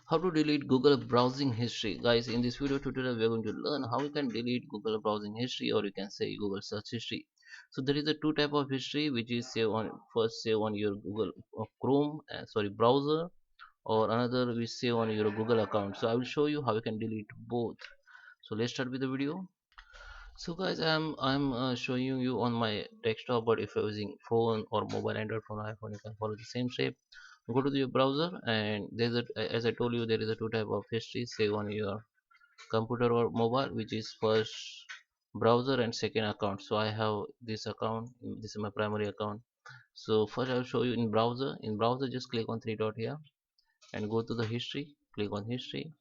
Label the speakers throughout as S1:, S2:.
S1: How to delete Google browsing history. Guys, in this video tutorial we are going to learn how you can delete Google browsing history, or you can say Google search history. So there is a two type of history, which is save on your Google Chrome sorry browser, or another we save on your Google account. So I will show you how you can delete both. So let's start with the video. So guys, I'm showing you on my desktop, but if you're using phone or mobile Android phone, iPhone, you can follow the same step. Go to your browser, and there's as I told you, there is a two type of history: save on your computer or mobile, which is first browser and second account. So I have this account, this is my primary account. So first I'll show you in browser. In browser, just click on three dot here and go to the history. Click on history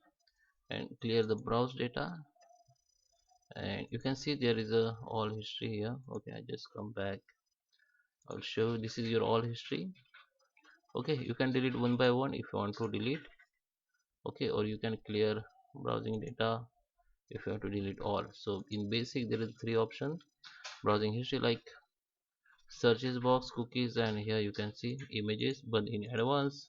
S1: and clear the browse data, and you can see there is a all history here. Okay, I just come back. I'll show you, this is your all history. Okay, you can delete one by one if you want to delete. Okay, or you can clear browsing data if you have to delete all. So in basic there is three options: browsing history, like searches box, cookies, and here you can see images. But in advanced,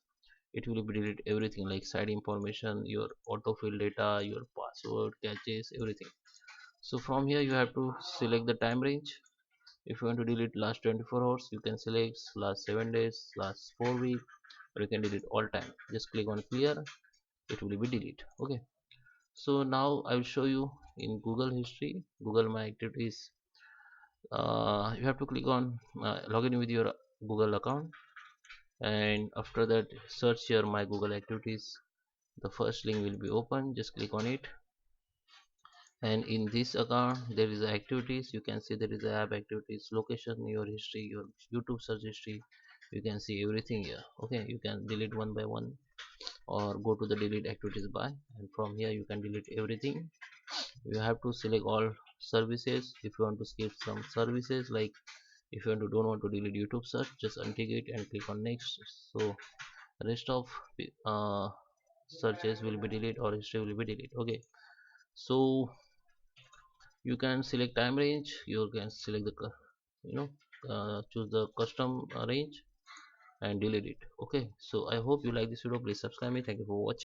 S1: it will be delete everything, like site information, your autofill data, your password, caches, everything. So from here you have to select the time range. If you want to delete last 24 hours, you can select last 7 days, last 4 weeks, or you can delete all time. Just click on clear, it will be delete. Okay, so now I will show you in Google history, Google my activities. You have to click on log in with your Google account, and after that search here my Google activities. The first link will be open, just click on it, and in this account there is activities. You can see there is app activities, location, your history, your YouTube search history. You can see everything here. Okay, you can delete one by one, or go to the delete activities by, and from here you can delete everything. You have to select all services. If you want to skip some services, like if you want to don't want to delete YouTube search, just untick it and click on next. So rest of uh, searches will be deleted, or history will be deleted. Okay, so you can select time range, you can select the you know choose the custom range and delete it. Okay, so I hope you like this video. Please subscribe me. Thank you for watching.